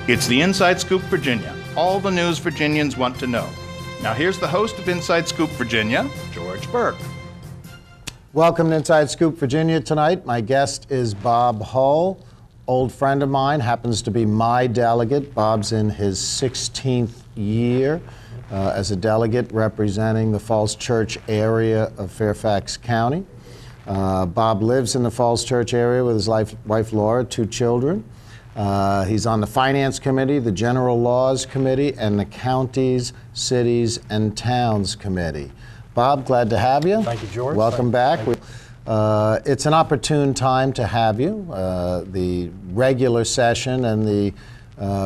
It's the Inside Scoop Virginia, all the news Virginians want to know. Now here's the host of Inside Scoop Virginia, George Burke. Welcome to Inside Scoop Virginia tonight. My guest is Bob Hull, old friend of mine, happens to be my delegate. Bob's in his 16th year as a delegate representing the Falls Church area of Fairfax County. Bob lives in the Falls Church area with his wife Laura, 2 children. He's on the Finance Committee, the General Laws Committee, and the Counties, Cities, and Towns Committee. Bob, glad to have you. Thank you, George. Welcome back. It's an opportune time to have you. The regular session and the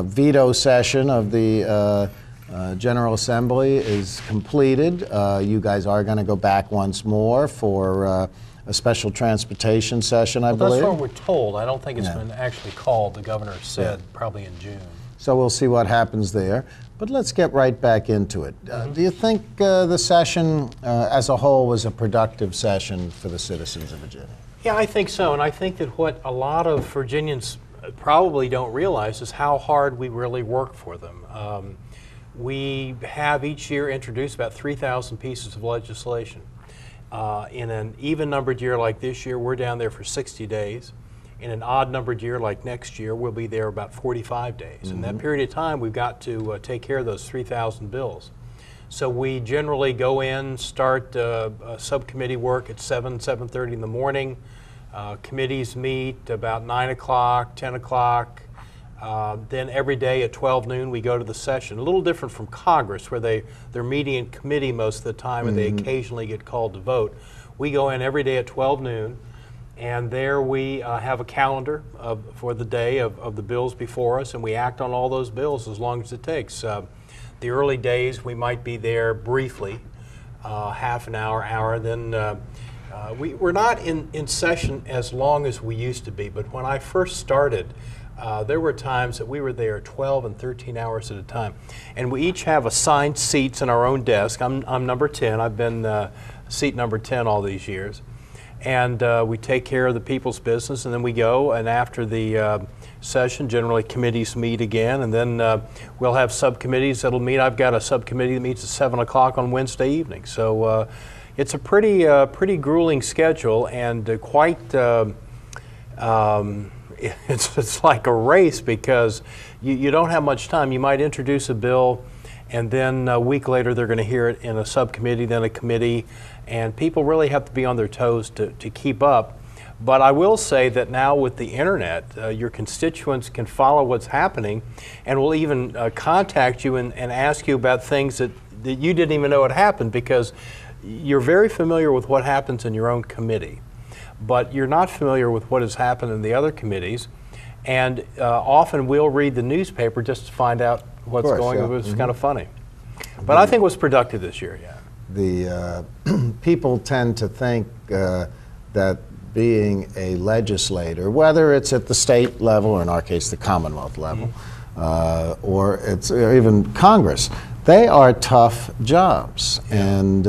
veto session of the General Assembly is completed. You guys are going to go back once more for a special transportation session, I believe. That's what we're told. I don't think it's been actually called. The governor said probably in June. So we'll see what happens there. But let's get right back into it. Do you think the session as a whole was a productive session for the citizens of Virginia? Yeah, I think so. And I think that what a lot of Virginians probably don't realize is how hard we really work for them. We have each year introduced about 3,000 pieces of legislation. In an even-numbered year like this year, we're down there for 60 days. In an odd-numbered year like next year, we'll be there about 45 days. In that period of time, we've got to take care of those 3,000 bills. So we generally go in, start subcommittee work at 7:30 in the morning. Committees meet about 9 o'clock, 10 o'clock. Then every day at 12 noon we go to the session. A little different from Congress where they're meeting in committee most of the time and they occasionally get called to vote. We go in every day at 12 noon and there we have a calendar for the day of the bills before us, and we act on all those bills as long as it takes. The early days we might be there briefly, half an hour, then we're not in session as long as we used to be, but when I first started, there were times that we were there 12 and 13 hours at a time. And we each have assigned seats in our own desk. I'm number 10. I've been seat number 10 all these years. And we take care of the people's business, and then we go, and after the session, generally committees meet again, and then we'll have subcommittees that'll meet. I've got a subcommittee that meets at 7 o'clock on Wednesday evening. So it's a pretty grueling schedule, and quite it's like a race because you don't have much time. You might introduce a bill and then a week later they're going to hear it in a subcommittee, then a committee, and people really have to be on their toes to keep up. But I will say that now with the internet, your constituents can follow what's happening and will even contact you and ask you about things that you didn't even know had happened because you're very familiar with what happens in your own committee. But you're not familiar with what has happened in the other committees, and often we'll read the newspaper just to find out what's going on. It's kind of funny. But I think it was productive this year, yeah. The people tend to think that being a legislator, whether it's at the state level, or in our case the Commonwealth level, or it's even Congress, they are tough jobs. And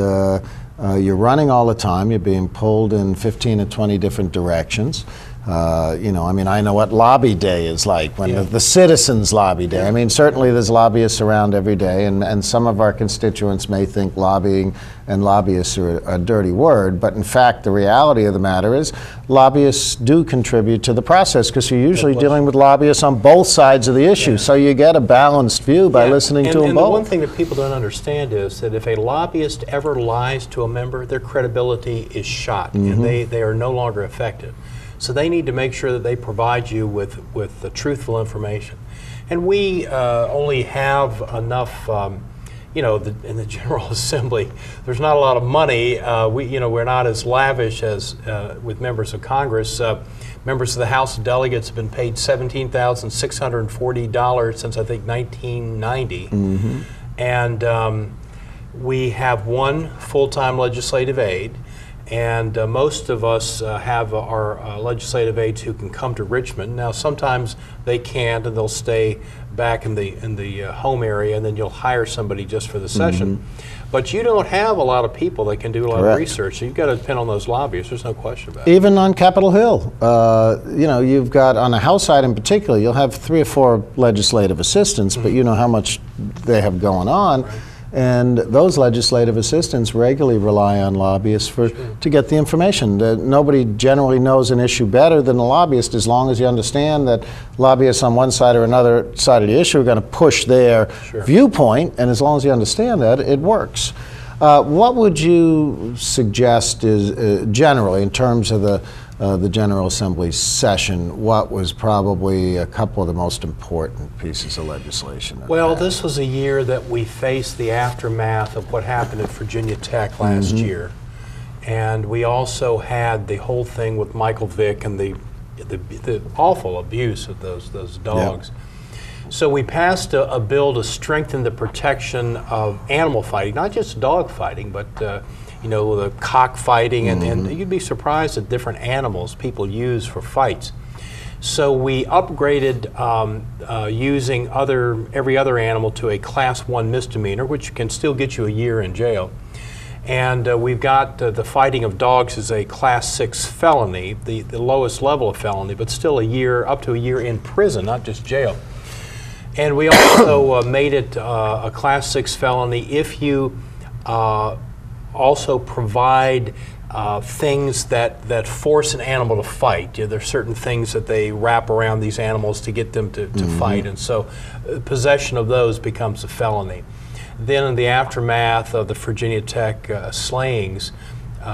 you're running all the time. You're being pulled in 15 or 20 different directions. You know, I mean, I know what lobby day is like, when the citizens' lobby day. I mean, certainly there's lobbyists around every day, and some of our constituents may think lobbying and lobbyists are a dirty word, but in fact, the reality of the matter is lobbyists do contribute to the process because you're usually dealing with lobbyists on both sides of the issue, so you get a balanced view by listening to them both. And the one thing that people don't understand is that if a lobbyist ever lies to a member, their credibility is shot, and they are no longer effective. So they need to make sure that they provide you with the truthful information. And we only have enough, you know, in the General Assembly, there's not a lot of money. We're not as lavish as with members of Congress. Members of the House of Delegates have been paid $17,640 since I think 1990. And we have one full-time legislative aide. And most of us have our legislative aides who can come to Richmond. Now, sometimes they can't, and they'll stay back in the home area, and then you'll hire somebody just for the session. But you don't have a lot of people that can do a lot of research, so you've got to depend on those lobbyists. There's no question about it. Even on Capitol Hill, you know, you've got, on the House side in particular, you'll have 3 or 4 legislative assistants, but you know how much they have going on. Right. And those legislative assistants regularly rely on lobbyists to get the information. Nobody generally knows an issue better than a lobbyist, as long as you understand that lobbyists on one side or another side of the issue are going to push their viewpoint, and as long as you understand that, it works. What would you suggest is, generally, in terms of the General Assembly session, what was probably a couple of the most important pieces of legislation? Well, this was a year that we faced the aftermath of what happened at Virginia Tech last year. And we also had the whole thing with Michael Vick and the awful abuse of those dogs. So we passed a bill to strengthen the protection of animal fighting, not just dog fighting, but you know, the cockfighting, and you'd be surprised at different animals people use for fights. So we upgraded using every other animal to a Class 1 misdemeanor, which can still get you a year in jail. And we've got the fighting of dogs is a Class 6 felony, the lowest level of felony, but still up to a year in prison, not just jail. And we also made it a Class 6 felony if you also provide things that force an animal to fight. You know, there's certain things that they wrap around these animals to get them to fight, and so possession of those becomes a felony. Then in the aftermath of the Virginia Tech slayings,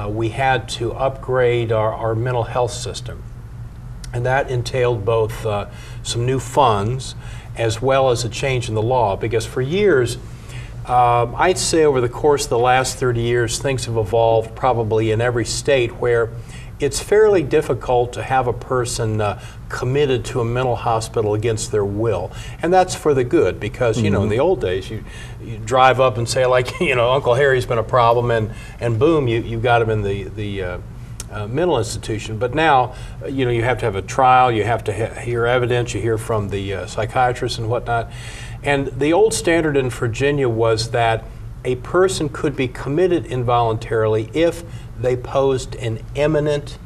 we had to upgrade our mental health system. And that entailed both some new funds as well as a change in the law, because for years, I'd say over the course of the last 30 years, things have evolved probably in every state where it's fairly difficult to have a person committed to a mental hospital against their will. And that's for the good, because, you know, in the old days, you drive up and say, like, you know, Uncle Harry's been a problem, and boom, you got him in the mental institution. But now, you know, you have to have a trial, you have to hear evidence, you hear from the psychiatrist and whatnot. And the old standard in Virginia was that a person could be committed involuntarily if they posed an imminent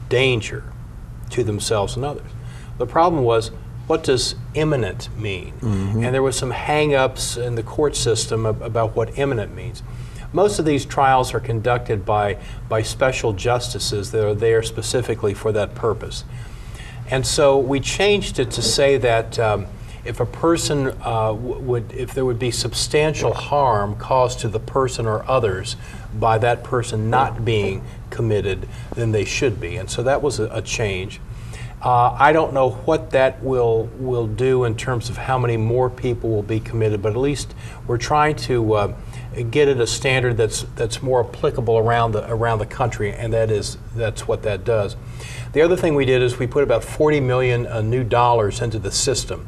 danger to themselves and others. The problem was, what does imminent mean? And there was some hang-ups in the court system about what imminent means. Most of these trials are conducted by special justices that are there specifically for that purpose. And so we changed it to say that if a person if there would be substantial harm caused to the person or others by that person not being committed, then they should be. And so that was a change. I don't know what that will do in terms of how many more people will be committed, but at least we're trying to get at a standard that's more applicable around the country, and that's what that does. The other thing we did is we put about $40 million new dollars into the system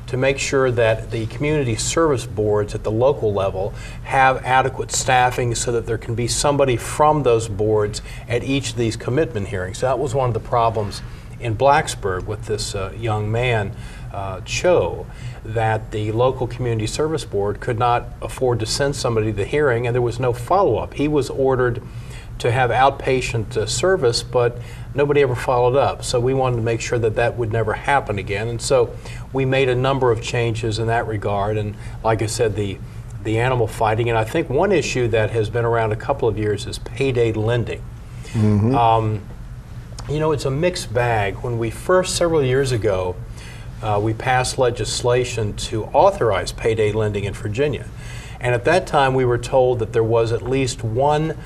to make sure that the community service boards at the local level have adequate staffing so that there can be somebody from those boards at each of these commitment hearings. That was one of the problems in Blacksburg with this young man, Cho, that the local community service board could not afford to send somebody to the hearing, and there was no follow-up. He was ordered to have outpatient service, but nobody ever followed up. So we wanted to make sure that that would never happen again. And so we made a number of changes in that regard. And like I said, the animal fighting. And I think one issue that has been around a couple of years is payday lending. You know, it's a mixed bag. When we first, several years ago, we passed legislation to authorize payday lending in Virginia. And at that time, we were told that there was at least one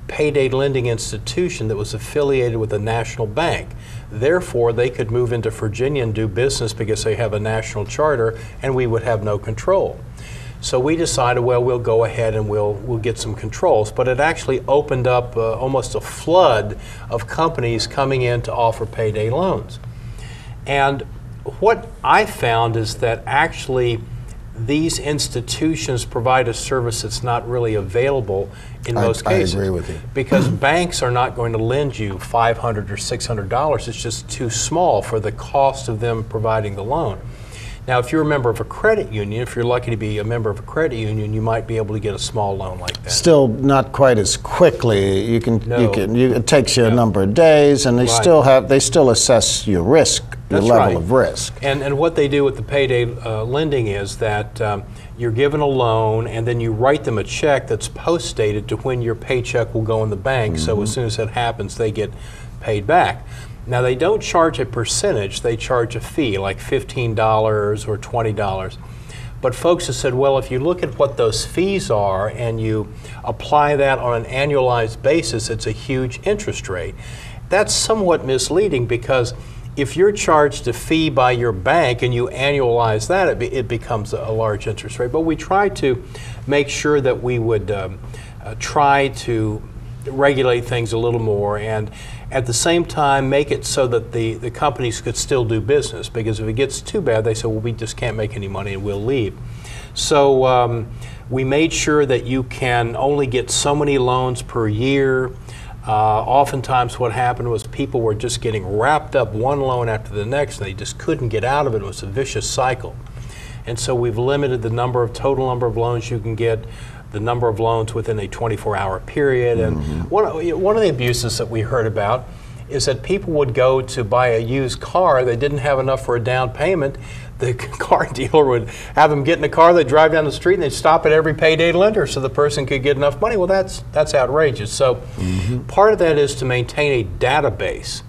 payday lending institution that was affiliated with a national bank. Therefore, they could move into Virginia and do business because they have a national charter, and we would have no control. So we decided, well, we'll go ahead and we'll get some controls. But it actually opened up almost a flood of companies coming in to offer payday loans. And what I found is that actually these institutions provide a service that's not really available in most cases. I agree with you. Because banks are not going to lend you $500 or $600. It's just too small for the cost of them providing the loan. Now, if you're a member of a credit union, if you're lucky to be a member of a credit union, you might be able to get a small loan like that. Still not quite as quickly. It takes you a number of days, and they still assess your risk, your level of risk. And what they do with the payday lending is that you're given a loan, and then you write them a check that's post-dated to when your paycheck will go in the bank. So as soon as that happens, they get paid back. Now, they don't charge a percentage, they charge a fee, like $15 or $20. But folks have said, well, if you look at what those fees are and you apply that on an annualized basis, it's a huge interest rate. That's somewhat misleading, because if you're charged a fee by your bank and you annualize that, it becomes a large interest rate. But we try to make sure that we would try to regulate things a little more, and at the same time make it so that the companies could still do business, because if it gets too bad, they say, well, we just can't make any money and we'll leave. So we made sure that you can only get so many loans per year. Oftentimes what happened was people were just getting wrapped up one loan after the next, and they just couldn't get out of it. It was a vicious cycle. And so we've limited the total number of loans you can get, the number of loans within a 24-hour period. And one of the abuses that we heard about is that people would go to buy a used car. They didn't have enough for a down payment. The car dealer would have them get in a car, they'd drive down the street, and they'd stop at every payday lender so the person could get enough money. Well, that's outrageous. So part of that is to maintain a database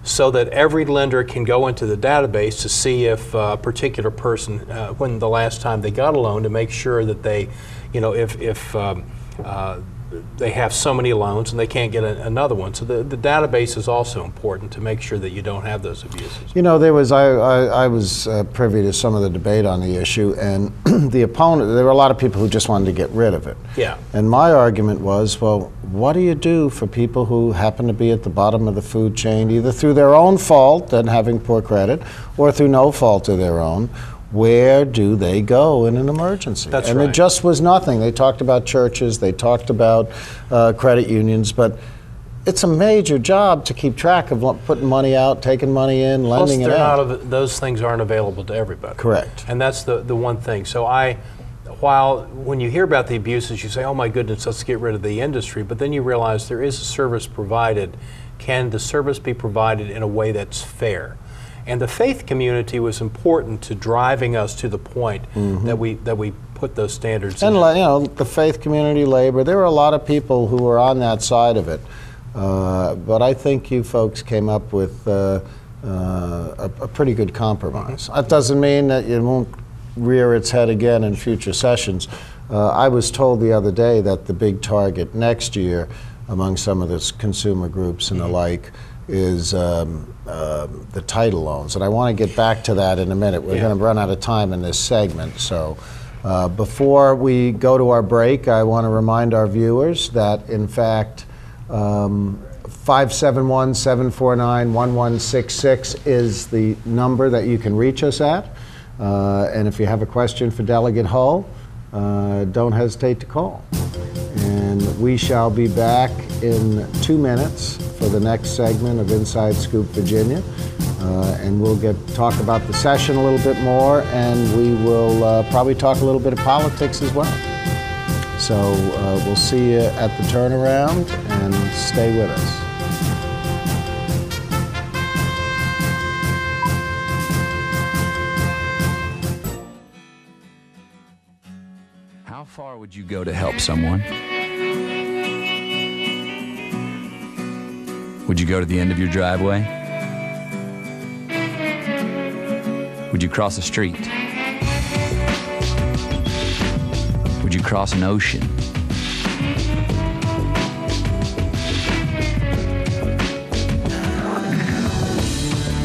so that every lender can go into the database to see if a particular person, when the last time they got a loan, to make sure that they, if they have so many loans and they can't get another one. So the database is also important to make sure that you don't have those abuses. I was privy to some of the debate on the issue, and the opponent, there were a lot of people who just wanted to get rid of it. Yeah. And my argument was, well, what do you do for people who happen to be at the bottom of the food chain, either through their own fault and having poor credit, or through no fault of their own? Where do they go in an emergency? That's right. And it just was nothing. They talked about churches, they talked about credit unions, but it's a major job to keep track of putting money out, taking money in, lending it out. Those things aren't available to everybody. Correct. And that's the one thing. So when you hear about the abuses, you say, oh my goodness, let's get rid of the industry. But then you realize there is a service provided. Can the service be provided in a way that's fair? And the faith community was important to driving us to the point that we put those standards in. And the faith community, labor, there were a lot of people who were on that side of it. But I think you folks came up with a pretty good compromise. That doesn't mean that it won't rear its head again in future sessions. I was told the other day that the big target next year among some of the consumer groups and the like is the title loans. And I want to get back to that in a minute. We're going to run out of time in this segment. So before we go to our break, I want to remind our viewers that, in fact, 571-749-1166 is the number that you can reach us at. And if you have a question for Delegate Hull, don't hesitate to call. And we shall be back in 2 minutes for the next segment of Inside Scoop Virginia. And we'll talk about the session a little bit more, and we will probably talk a little bit of politics as well. So we'll see you at the turnaround, and stay with us. How far would you go to help someone? Would you go to the end of your driveway? Would you cross a street? Would you cross an ocean?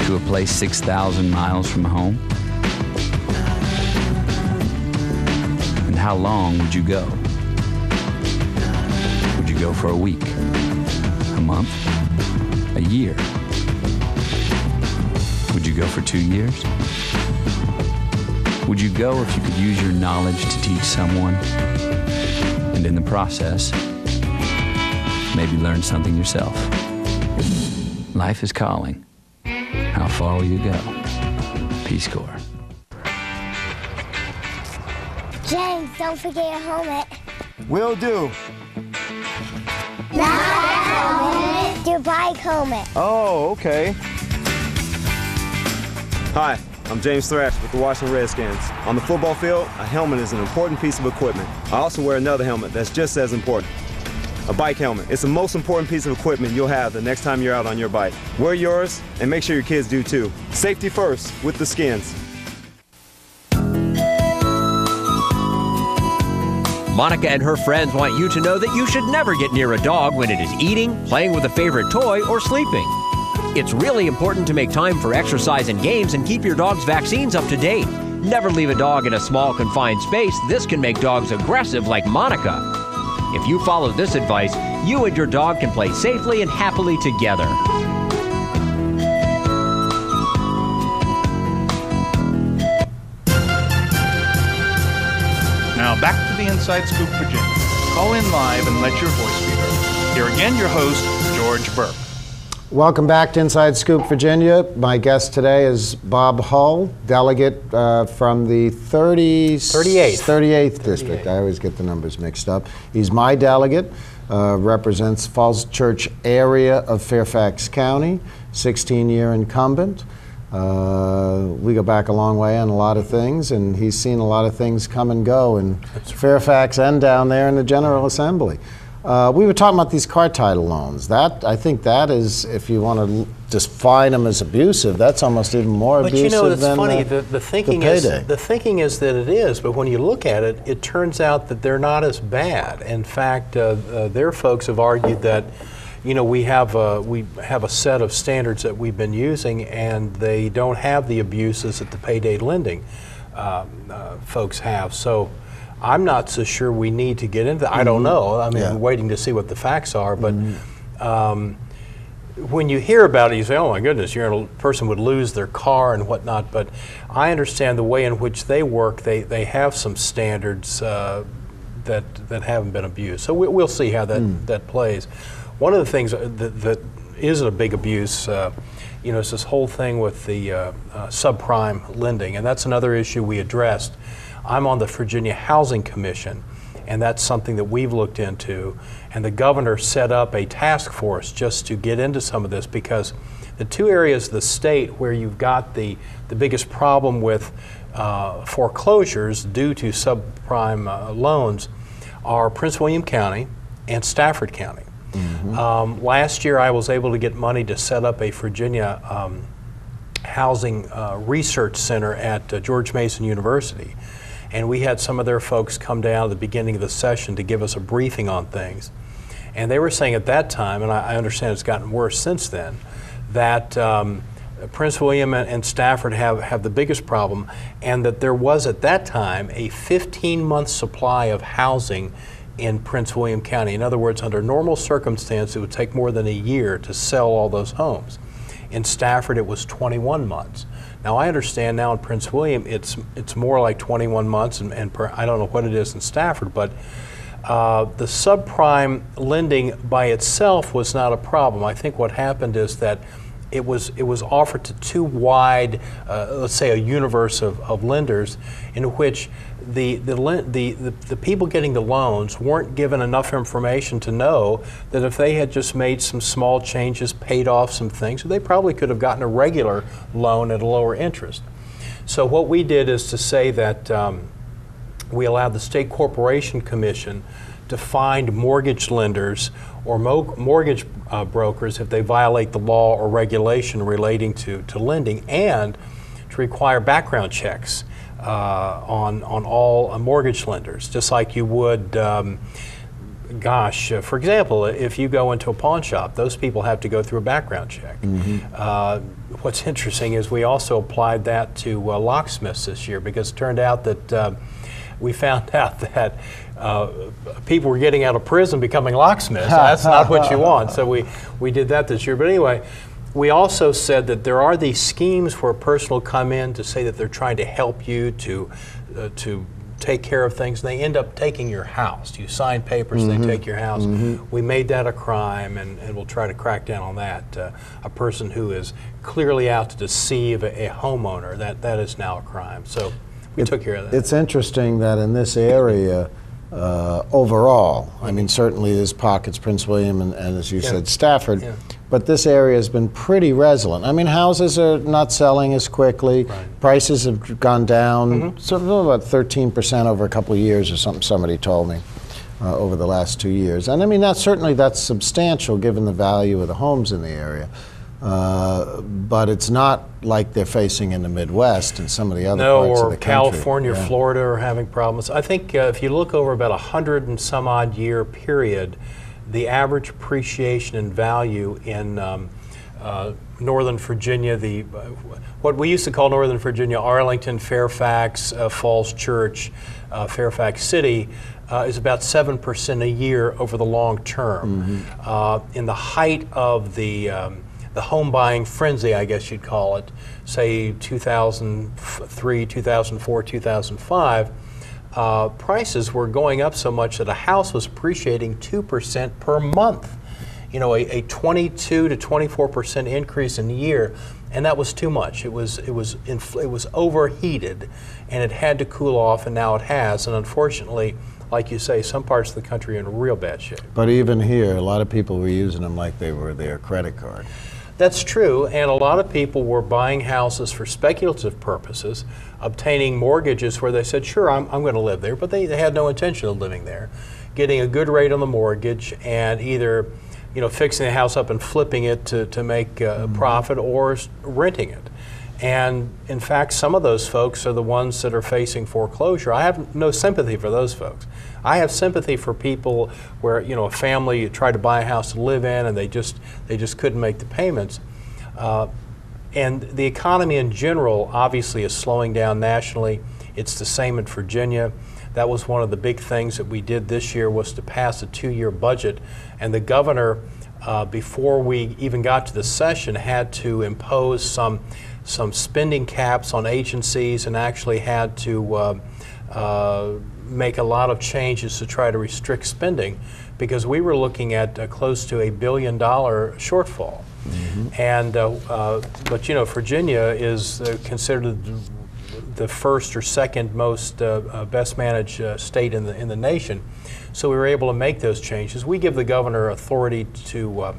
To a place 6,000 miles from home? And how long would you go? Would you go for a week? A month? A year? Would you go for 2 years? Would you go if you could use your knowledge to teach someone? And in the process, maybe learn something yourself. Life is calling. How far will you go? Peace Corps. James, don't forget your helmet. Will do. Not a helmet. Your bike helmet. Oh, okay. Hi, I'm James Thrash with the Washington Redskins. On the football field, a helmet is an important piece of equipment. I also wear another helmet that's just as important. A bike helmet. It's the most important piece of equipment you'll have the next time you're out on your bike. Wear yours and make sure your kids do too. Safety first with the Skins. Monica and her friends want you to know that you should never get near a dog when it is eating, playing with a favorite toy, or sleeping. It's really important to make time for exercise and games and keep your dog's vaccines up to date. Never leave a dog in a small, confined space. This can make dogs aggressive like Monica. If you follow this advice, you and your dog can play safely and happily together. Now back to the Inside Scoop, Virginia. Call in live and let your voice be heard. Here again, your host, George Burke. Welcome back to Inside Scoop, Virginia. My guest today is Bob Hull, delegate from the 38th District. I always get the numbers mixed up. He's my delegate, represents Falls Church area of Fairfax County, 16-year incumbent. We go back a long way on a lot of things, and he's seen a lot of things come and go in Fairfax and down there in the General Assembly. We were talking about these car title loans. I think that is, if you want to define them as abusive, that's almost even more abusive than But you know, it's funny. The thinking is that it is, but when you look at it, it turns out that they're not as bad. In fact, their folks have argued that, you know, we have a set of standards that we've been using, and they don't have the abuses that the payday lending folks have. So I'm not so sure we need to get into that. I don't know. I mean, we're waiting to see what the facts are. But when you hear about it, you say, oh my goodness, a person would lose their car and whatnot. But I understand the way in which they work. They have some standards that haven't been abused. So we'll see how that plays. One of the things that is a big abuse, you know, is this whole thing with the subprime lending. And that's another issue we addressed. I'm on the Virginia Housing Commission, and that's something that we've looked into. And the governor set up a task force just to get into some of this, because the two areas of the state where you've got the biggest problem with foreclosures due to subprime loans are Prince William County and Stafford County. Last year I was able to get money to set up a Virginia housing research center at George Mason University. And we had some of their folks come down at the beginning of the session to give us a briefing on things. And they were saying at that time, and I understand it's gotten worse since then, that Prince William and Stafford have the biggest problem, and that there was at that time a 15-month supply of housing in Prince William County. In other words, under normal circumstances, it would take more than a year to sell all those homes. In Stafford, it was 21 months. Now, I understand now in Prince William, it's more like 21 months, and I don't know what it is in Stafford, but the subprime lending by itself was not a problem. I think what happened is that it was offered to too wide, let's say, a universe of lenders, in which the people getting the loans weren't given enough information to know that if they had just made some small changes, paid off some things, they probably could have gotten a regular loan at a lower interest. So what we did is to say that we allowed the State Corporation Commission to find mortgage lenders or mortgage brokers if they violate the law or regulation relating to lending, and to require background checks on all mortgage lenders, just like you would, for example, if you go into a pawn shop, those people have to go through a background check. What's interesting is we also applied that to locksmiths this year, because it turned out that we found out that people were getting out of prison becoming locksmiths. That's not what you want. So we did that this year. But anyway, We also said that there are these schemes where a person will come in to say that they're trying to help you to take care of things, and they end up taking your house. You sign papers and they take your house. We made that a crime, and we'll try to crack down on that. A person who is clearly out to deceive a homeowner, that is now a crime. So we took care of that. It's interesting that in this area, overall, I mean, certainly there's pockets, Prince William and as you said, Stafford, but this area has been pretty resilient. I mean, houses are not selling as quickly. Right. Prices have gone down, sort of about 13% over a couple of years or something, somebody told me, over the last 2 years. And I mean, that's substantial given the value of the homes in the area. But it's not like they're facing in the Midwest and some of the other parts of the country. California, Florida are having problems. I think if you look over about 100 and some odd year period, the average appreciation in value in Northern Virginia, what we used to call Northern Virginia, Arlington, Fairfax, Falls Church, Fairfax City, is about 7% a year over the long term. In the height of the home buying frenzy, I guess you'd call it, say 2003, 2004, 2005, prices were going up so much that a house was appreciating 2% per month. You know, a 22 to 24% increase in a year, and that was too much. It was overheated, and it had to cool off, and now it has. And unfortunately, like you say, some parts of the country are in real bad shape. But even here, a lot of people were using them like they were their credit card. That's true, and a lot of people were buying houses for speculative purposes, obtaining mortgages where they said, sure, I'm going to live there, but they had no intention of living there, getting a good rate on the mortgage, and either fixing the house up and flipping it to make a profit, or renting it. And in fact, some of those folks are the ones that are facing foreclosure. I have no sympathy for those folks. I have sympathy for people where a family tried to buy a house to live in and they just couldn't make the payments. And the economy in general obviously is slowing down nationally. It's the same in Virginia. That was one of the big things that we did this year, was to pass a 2-year budget, and the governor, before we even got to the session, had to impose some spending caps on agencies, and actually had to make a lot of changes to try to restrict spending, because we were looking at close to $1 billion shortfall. And but Virginia is considered the first or second most best managed state in the nation, so we were able to make those changes. We give the governor authority to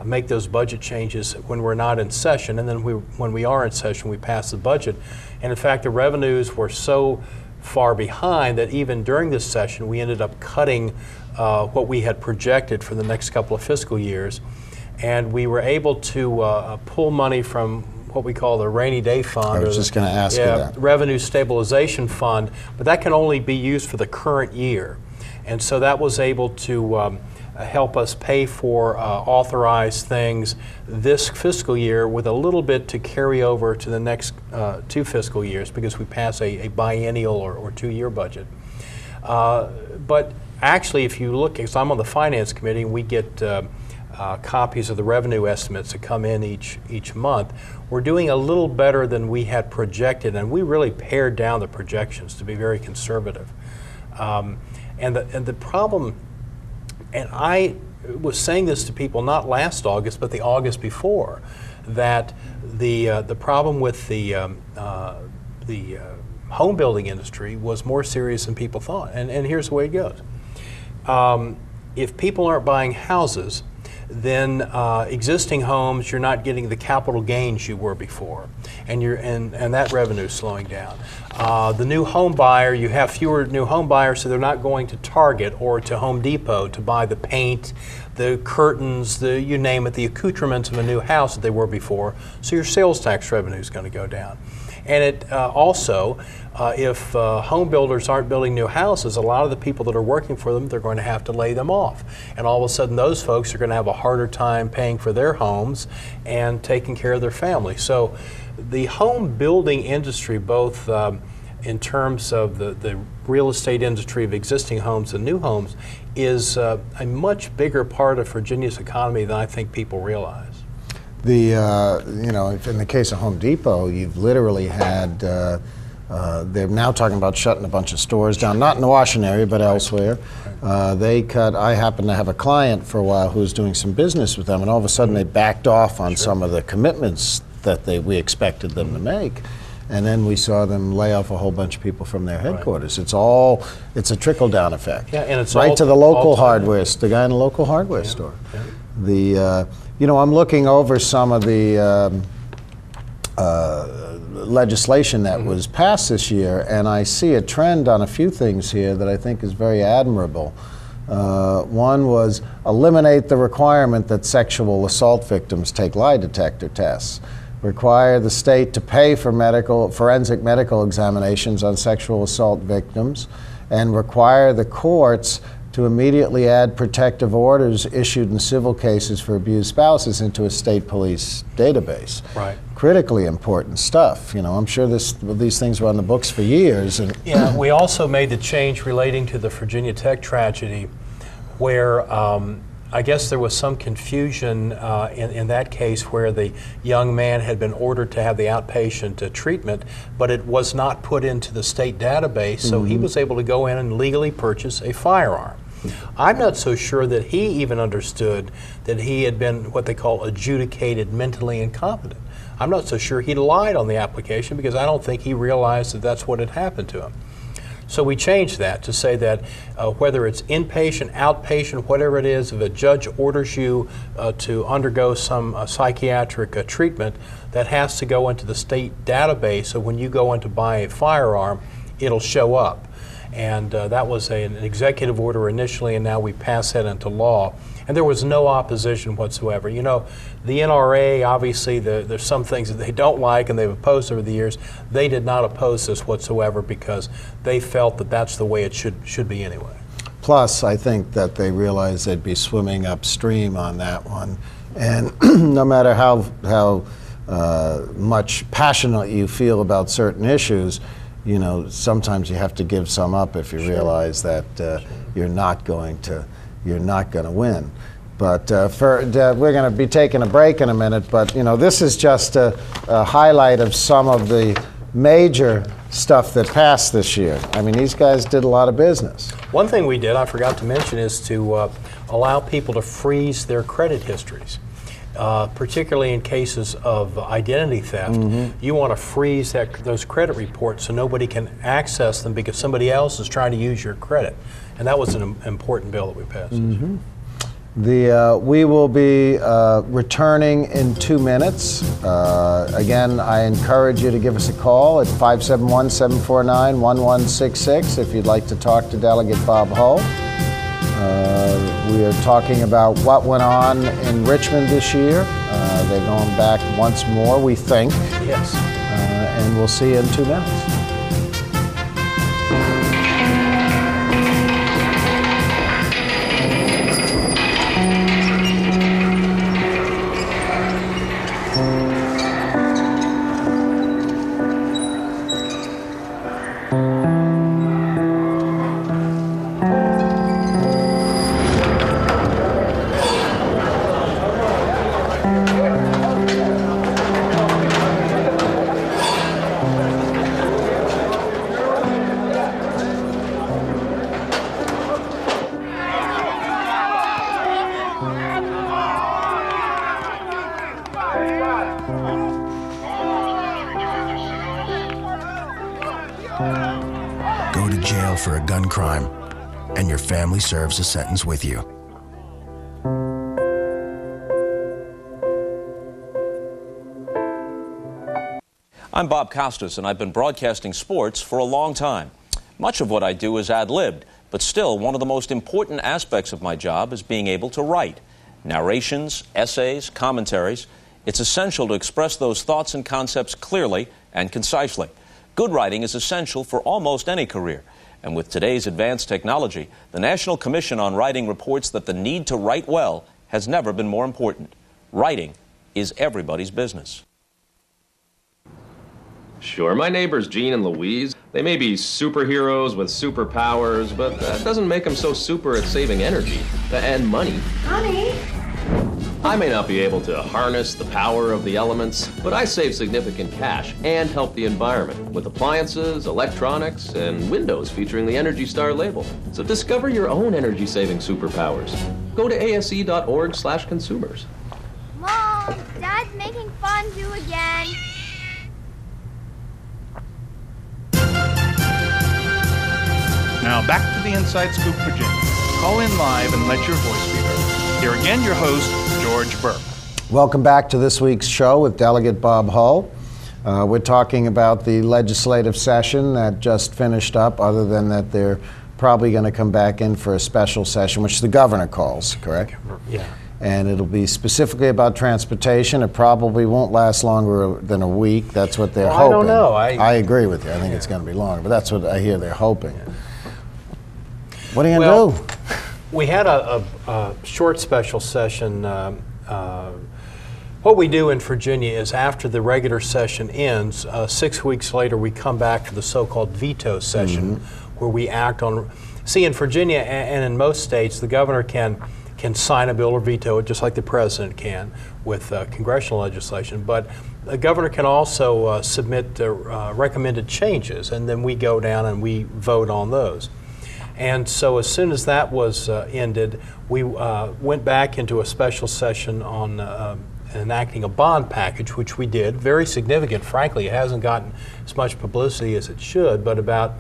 make those budget changes when we're not in session, and then when we are in session, we pass the budget. And in fact, the revenues were so far behind that even during this session, we ended up cutting what we had projected for the next couple of fiscal years, and we were able to pull money from what we call the rainy day fund. I was just going to ask you that. Revenue stabilization fund, but that can only be used for the current year. And so that was able to help us pay for authorized things this fiscal year, with a little bit to carry over to the next 2 fiscal years, because we pass a biennial or 2-year budget. But actually, if you look, because I'm on the Finance Committee, and we get copies of the revenue estimates that come in each month, we're doing a little better than we had projected, and we really pared down the projections to be very conservative. And the problem, and I was saying this to people not last August, but the August before, that the problem with the home building industry was more serious than people thought. And here's the way it goes. If people aren't buying houses, then existing homes, you're not getting the capital gains you were before, and that revenue is slowing down. The new home buyer, you have fewer new home buyers, so they're not going to Target or to Home Depot to buy the paint, the curtains, you name it, the accoutrements of a new house that they were before. So your sales tax revenue is going to go down. And it also, if home builders aren't building new houses, a lot of the people that are working for them, they're going to have to lay them off. And all of a sudden, those folks are going to have a harder time paying for their homes and taking care of their family. So the home building industry, both in terms of the real estate industry of existing homes and new homes, is a much bigger part of Virginia's economy than I think people realize. You know, if in the case of Home Depot, you've literally had, they're now talking about shutting a bunch of stores down, not in the Washington area, but elsewhere. I happened to have a client for a while who was doing some business with them, and all of a sudden they backed off on some of the commitments that we expected them to make. And then we saw them lay off a whole bunch of people from their headquarters. Right. It's a trickle-down effect. Yeah, and it's right to the local hardware, the guy in the local hardware store. Yeah. You know, I'm looking over some of the legislation that was passed this year, and I see a trend on a few things here that I think is very admirable. One was eliminate the requirement that sexual assault victims take lie detector tests. Require the state to pay for forensic medical examinations on sexual assault victims, and require the courts to immediately add protective orders issued in civil cases for abused spouses into a state police database. Right. Critically important stuff. You know, I'm sure these things were on the books for years. And yeah, we also made the change relating to the Virginia Tech tragedy, where I guess there was some confusion in that case where the young man had been ordered to have the outpatient treatment, but it was not put into the state database, so he was able to go in and legally purchase a firearm. I'm not so sure that he even understood that he had been what they call adjudicated mentally incompetent. I'm not so sure he lied on the application because I don't think he realized that that's what had happened to him. So we changed that to say that whether it's inpatient, outpatient, whatever it is, if a judge orders you to undergo some psychiatric treatment, that has to go into the state database, so when you go in to buy a firearm, it'll show up. And that was an executive order initially, and now we passed that into law. And there was no opposition whatsoever. You know, the NRA, obviously, there's some things that they don't like and they've opposed over the years. They did not oppose this whatsoever because they felt that that's the way it should be anyway. Plus, I think that they realized they'd be swimming upstream on that one. And no matter how much passionate you feel about certain issues, you know, sometimes you have to give some up if you realize that you're not going to win. But we're going to be taking a break in a minute. But you know, this is just a highlight of some of the major stuff that passed this year. I mean, these guys did a lot of business. One thing we did, I forgot to mention, is to allow people to freeze their credit histories. Particularly in cases of identity theft, you want to freeze those credit reports so nobody can access them because somebody else is trying to use your credit. And that was an important bill that we passed. We will be returning in 2 minutes. Again, I encourage you to give us a call at 571-749-1166 if you'd like to talk to Delegate Bob Hull. We are talking about what went on in Richmond this year. They're going back once more, we think. Yes. And we'll see you in 2 minutes. Go to jail for a gun crime, and your family serves a sentence with you. I'm Bob Costas, and I've been broadcasting sports for a long time. Much of what I do is ad-libbed, but still one of the most important aspects of my job is being able to write. Narrations, essays, commentaries. It's essential to express those thoughts and concepts clearly and concisely. Good writing is essential for almost any career. And with today's advanced technology, the National Commission on Writing reports that the need to write well has never been more important. Writing is everybody's business. Sure, my neighbors Gene and Louise, they may be superheroes with superpowers, but that doesn't make them so super at saving energy and money. Honey? I may not be able to harness the power of the elements, but I save significant cash and help the environment with appliances, electronics, and windows featuring the Energy Star label. So discover your own energy-saving superpowers. Go to ase.org/consumers. Mom, Dad's making fondue again. Now back to the Inside Scoop, Virginia. Call in live and let your voice be heard. Here again, your host, George Burke. Welcome back to this week's show with Delegate Bob Hull. We're talking about the legislative session that just finished up, other than that they're probably going to come back in for a special session, which the governor calls, correct? Yeah. And it'll be specifically about transportation. It probably won't last longer than a week. That's what they're hoping. I don't know. I agree with you. I think it's going to be longer, but that's what I hear they're hoping. What are you going to do? We had a short special session. What we do in Virginia is after the regular session ends, 6 weeks later we come back to the so-called veto session, where we act on. See, in Virginia and in most states, the governor can sign a bill or veto it, just like the president can with congressional legislation. But the governor can also submit recommended changes, and then we go down and we vote on those. And so as soon as that was ended, we went back into a special session on enacting a bond package, which we did. Very significant, frankly. It hasn't gotten as much publicity as it should, but about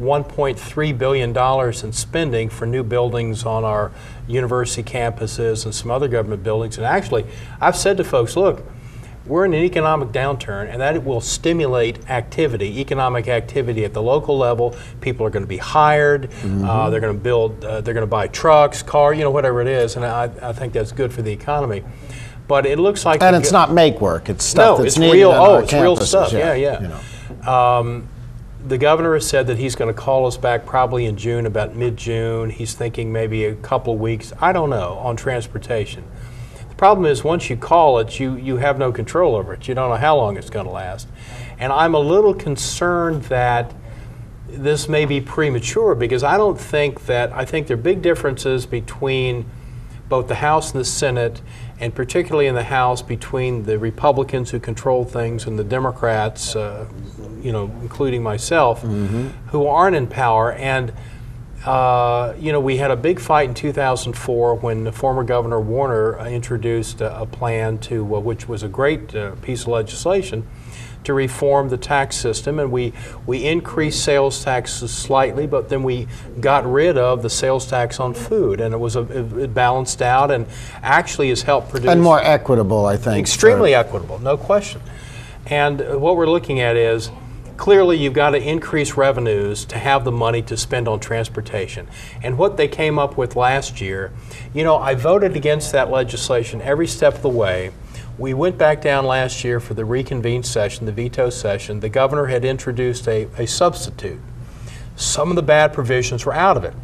$1.3 billion in spending for new buildings on our university campuses and some other government buildings. And actually, I've said to folks, look, we're in an economic downturn, and that it will stimulate activity, economic activity at the local level. People are going to be hired. They're going to build. They're going to buy trucks, car, whatever it is. And I think that's good for the economy. But it looks like, and it's not make work. It's stuff that's it's needed real. on our It's real campuses. stuff. Yeah. The governor has said that he's going to call us back probably in June, about mid-June. He's thinking maybe a couple of weeks. I don't know, on transportation. The problem is, once you call it, you have no control over it. You don't know how long it's going to last. And I'm a little concerned that this may be premature, because I think there are big differences between both the House and the Senate, and particularly in the House between the Republicans who control things and the Democrats, including myself, who aren't in power. And we had a big fight in 2004 when the former Governor Warner introduced a plan to, which was a great piece of legislation, to reform the tax system, and we increased sales taxes slightly, but then we got rid of the sales tax on food, and it balanced out and actually has helped produce, and more equitable, I think. Extremely equitable, no question. And what we're looking at is, clearly you've got to increase revenues to have the money to spend on transportation. And what they came up with last year, I voted against that legislation every step of the way. We went back down last year for the reconvened session, the veto session. The governor had introduced a substitute. Some of the bad provisions were out of it.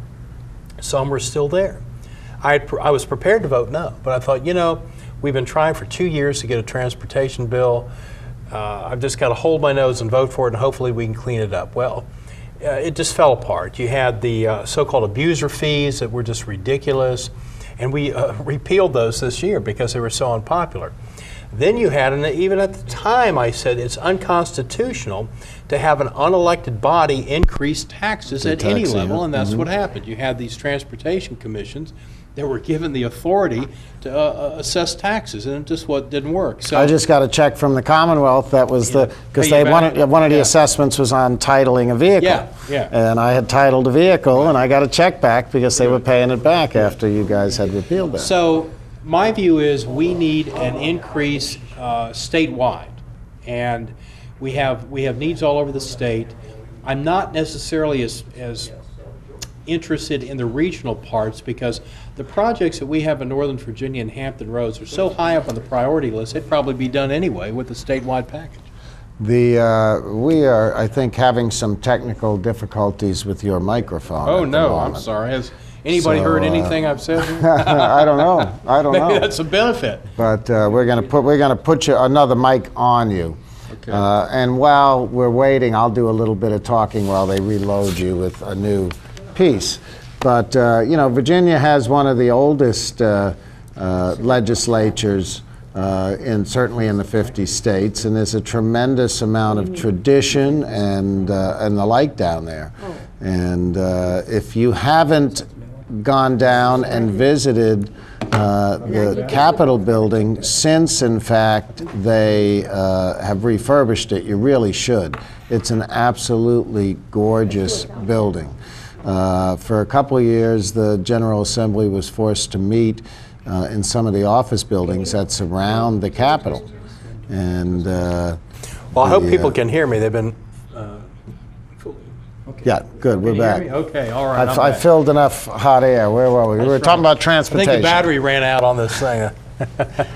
Some were still there. I was prepared to vote no, but I thought, we've been trying for 2 years to get a transportation bill. I've just got to hold my nose and vote for it, and hopefully we can clean it up. Well, it just fell apart. You had the so-called abuser fees that were just ridiculous, and we repealed those this year because they were so unpopular. Then you had, and even at the time I said it's unconstitutional to have an unelected body increase taxes at any level, and that's what happened. You had these transportation commissions that were given the authority to assess taxes, and it just didn't work. So I just got a check from the Commonwealth. That was because one of the assessments was on titling a vehicle. Yeah. And I had titled a vehicle, and I got a check back because they were paying it back after you guys had repealed that. So my view is we need an increase statewide, and we have needs all over the state. I'm not necessarily as interested in the regional parts, because the projects that we have in Northern Virginia and Hampton Roads are so high up on the priority list, they'd probably be done anyway with the statewide package. We are, I think, having some technical difficulties with your microphone. Oh no, I'm sorry. Has anybody heard anything I've said? I don't know. Maybe that's a benefit. But we're gonna put another mic on you. Okay. And while we're waiting, I'll do a little bit of talking while they reload you with a new piece. But Virginia has one of the oldest legislatures, certainly in the 50 states, and there's a tremendous amount of tradition and the like down there. And if you haven't gone down and visited the Capitol building since, in fact, they have refurbished it, you really should. It's an absolutely gorgeous building. For a couple of years, the General Assembly was forced to meet in some of the office buildings that surround the Capitol. And well, I hope people can hear me. They've been. Yeah, good. We're back. Okay, all right. I filled enough hot air. Where were we? We were talking about transportation. I think the battery ran out on this thing. Well,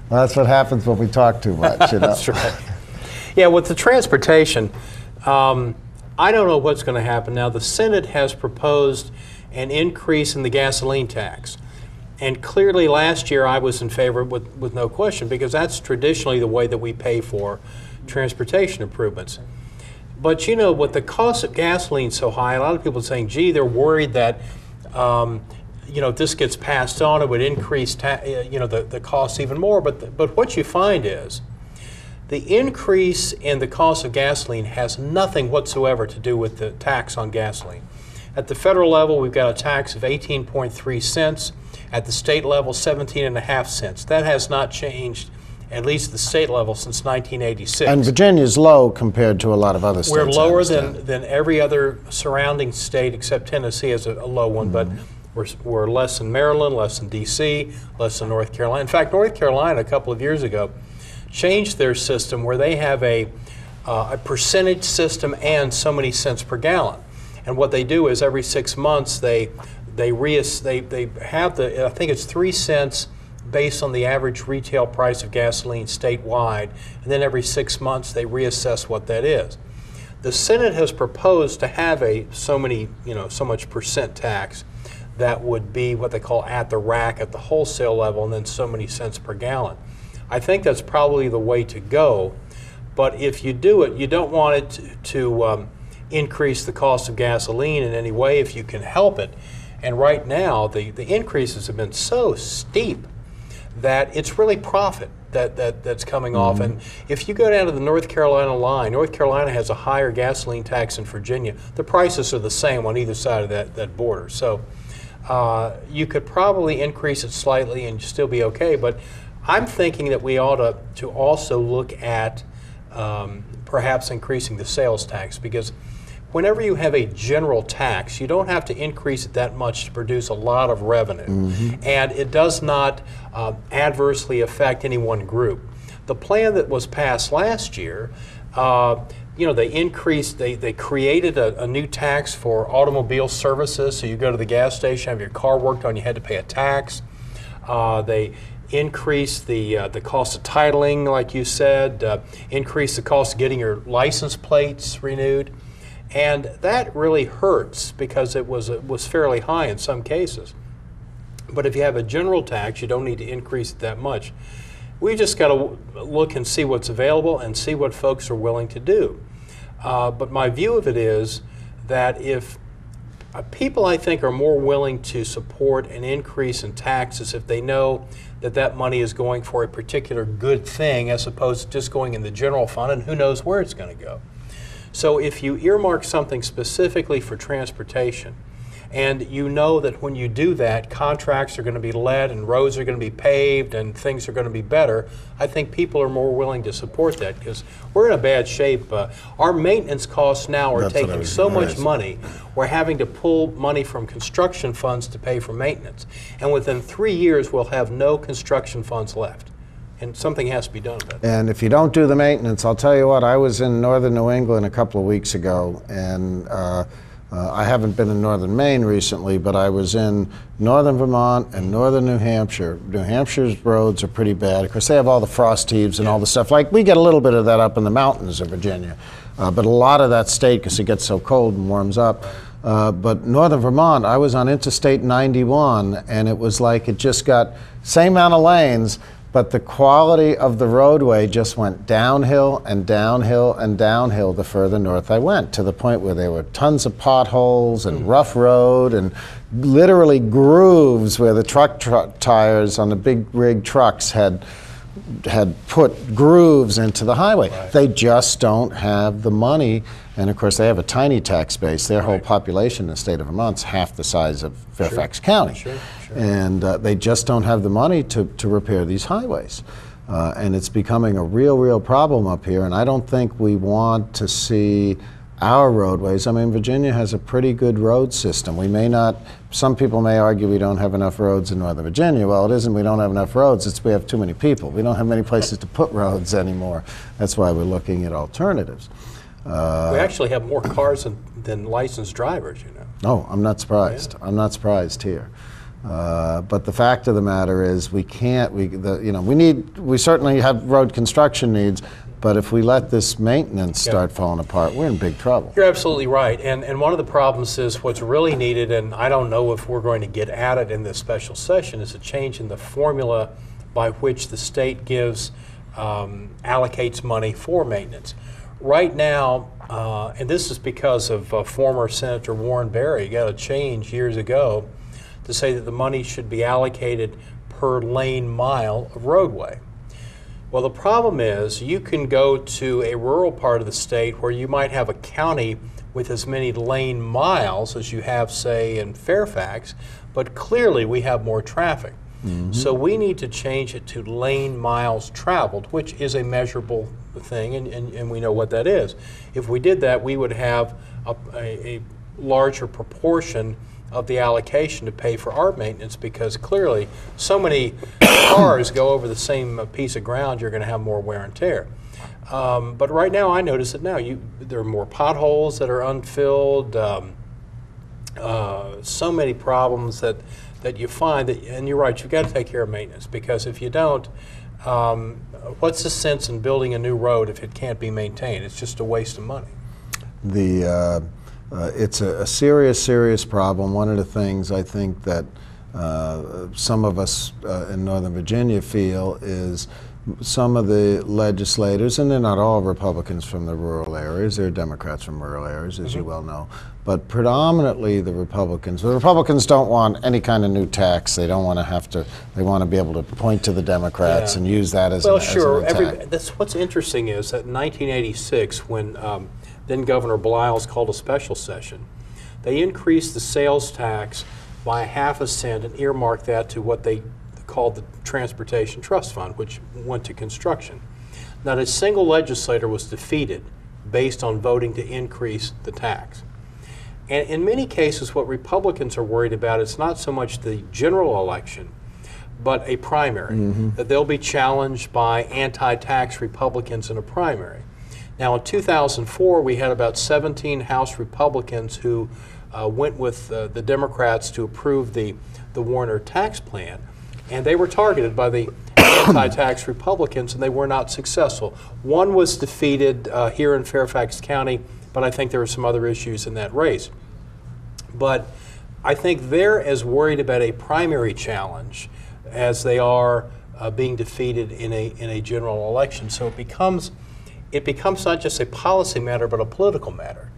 that's what happens when we talk too much, you know. That's right. Yeah, with the transportation, I don't know what's going to happen now. The Senate has proposed an increase in the gasoline tax. And clearly last year I was in favor with no question, because that's traditionally the way that we pay for transportation improvements. But you know, with the cost of gasoline so high, a lot of people are saying, gee, they're worried that you know, if this gets passed on, it would increase you know, the costs even more. But what you find is the increase in the cost of gasoline has nothing whatsoever to do with the tax on gasoline. At the federal level, we've got a tax of 18.3 cents. At the state level, 17.5 cents. That has not changed, at least at the state level, since 1986. And Virginia's low compared to a lot of other states. We're lower than every other surrounding state, except Tennessee has a low one, but we're less than Maryland, less than D.C., less than North Carolina. In fact, North Carolina a couple of years ago changed their system where they have a percentage system and so many cents per gallon. And what they do is every 6 months they have I think it's 3 cents based on the average retail price of gasoline statewide, and then every 6 months they reassess what that is. The Senate has proposed to have so much percent tax that would be what they call at the rack at the wholesale level, and then so many cents per gallon. I think that's probably the way to go, but if you do it, you don't want it to increase the cost of gasoline in any way if you can help it. And right now, the increases have been so steep that it's really profit that's coming off. And if you go down to the North Carolina line, North Carolina has a higher gasoline tax than Virginia. The prices are the same on either side of that border. So you could probably increase it slightly and still be okay. But I'm thinking that we ought to also look at perhaps increasing the sales tax, because whenever you have a general tax, you don't have to increase it that much to produce a lot of revenue. And it does not adversely affect any one group. The plan that was passed last year, you know, they created a new tax for automobile services. So you go to the gas station, have your car worked on, you had to pay a tax. They increased the cost of titling, like you said, increased the cost of getting your license plates renewed. And that really hurts because it was fairly high in some cases. But if you have a general tax, you don't need to increase it that much. We just got to look and see what's available and see what folks are willing to do. But my view of it is that if people, I think, are more willing to support an increase in taxes if they know that that money is going for a particular good thing as opposed to just going in the general fund, and who knows where it's going to go. So if you earmark something specifically for transportation, and you know that when you do that, contracts are going to be let and roads are going to be paved and things are going to be better, I think people are more willing to support that, because we're in a bad shape. Our maintenance costs now are taking so much money, we're having to pull money from construction funds to pay for maintenance. And within 3 years, we'll have no construction funds left. And something has to be done about it. And if you don't do the maintenance, I'll tell you what, I was in northern New England a couple of weeks ago, and I haven't been in northern Maine recently, but I was in northern Vermont and northern New Hampshire. New Hampshire's roads are pretty bad. Of course, they have all the frost heaves and all the stuff. Like, we get a little bit of that up in the mountains of Virginia, but a lot of that state, because it gets so cold and warms up. But northern Vermont, I was on Interstate 91, and it was like it just got same amount of lanes, but the quality of the roadway just went downhill and downhill and downhill the further north I went, to the point where there were tons of potholes and rough road and literally grooves where the truck tires on the big rig trucks had put grooves into the highway. Right. They just don't have the money, and of course they have a tiny tax base. Their whole population in the state of Vermont's half the size of Fairfax County. Sure. And they just don't have the money to repair these highways. And it's becoming a real problem up here, and I don't think we want to see our roadways. I mean, Virginia has a pretty good road system. We may not, some people may argue we don't have enough roads in Northern Virginia. Well, it isn't we don't have enough roads, it's we have too many people. We don't have many places to put roads anymore. That's why we're looking at alternatives. We actually have more cars than licensed drivers, you know. No, I'm not surprised. Yeah. I'm not surprised here. But the fact of the matter is we can't, we certainly have road construction needs, but if we let this maintenance start falling apart, we're in big trouble. You're absolutely right. And one of the problems is what's really needed, and I don't know if we're going to get at it in this special session, is a change in the formula by which the state gives, allocates money for maintenance. Right now, and this is because of former Senator Warren Barry, got a change years ago to say that the money should be allocated per lane mile of roadway. Well, the problem is you can go to a rural part of the state where you might have a county with as many lane miles as you have, say, in Fairfax, but clearly we have more traffic. Mm-hmm. So we need to change it to lane miles traveled, which is a measurable thing, and we know what that is. If we did that, we would have a larger proportion of the allocation to pay for our maintenance, because clearly so many cars go over the same piece of ground, you're going to have more wear and tear. But right now, I notice that now there are more potholes that are unfilled, so many problems that you find, and you're right, you've got to take care of maintenance, because if you don't, what's the sense in building a new road if it can't be maintained? It's just a waste of money. It's a serious problem. One of the things I think that some of us in Northern Virginia feel is some of the legislators, and they're not all Republicans from the rural areas, they're Democrats from rural areas, as you well know, but predominantly the Republicans. The Republicans don't want any kind of new tax. They don't want to have to, they want to be able to point to the Democrats and use that as, as an attack. That's what's interesting is that in 1986, when then Governor Bliles called a special session, they increased the sales tax by 1/2 cent and earmarked that to what they called the Transportation Trust Fund, which went to construction. Not a single legislator was defeated based on voting to increase the tax. And in many cases, what Republicans are worried about is not so much the general election, but a primary, that they'll be challenged by anti-tax Republicans in a primary. Now, in 2004, we had about 17 House Republicans who went with the Democrats to approve the Warner tax plan, and they were targeted by the anti-tax Republicans, and they were not successful. One was defeated here in Fairfax County, but I think there were some other issues in that race. But I think they're as worried about a primary challenge as they are being defeated in a general election. So it becomes not just a policy matter, but a political matter.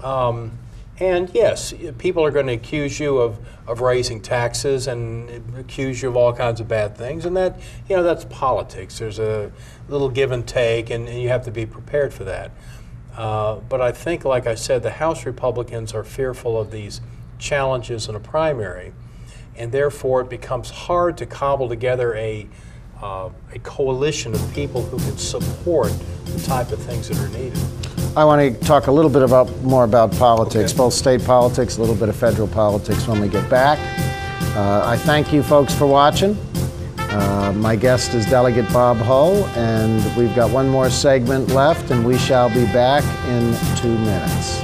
And yes, people are going to accuse you of raising taxes and accuse you of all kinds of bad things, and that, you know, that's politics. There's a little give and take, and you have to be prepared for that. But I think, like I said, the House Republicans are fearful of these challenges in a primary, and therefore it becomes hard to cobble together a coalition of people who can support the type of things that are needed. I want to talk a little bit more about politics, both state politics, a little bit of federal politics when we get back. I thank you folks for watching. My guest is Delegate Bob Hull, and we've got one more segment left, and we shall be back in 2 minutes.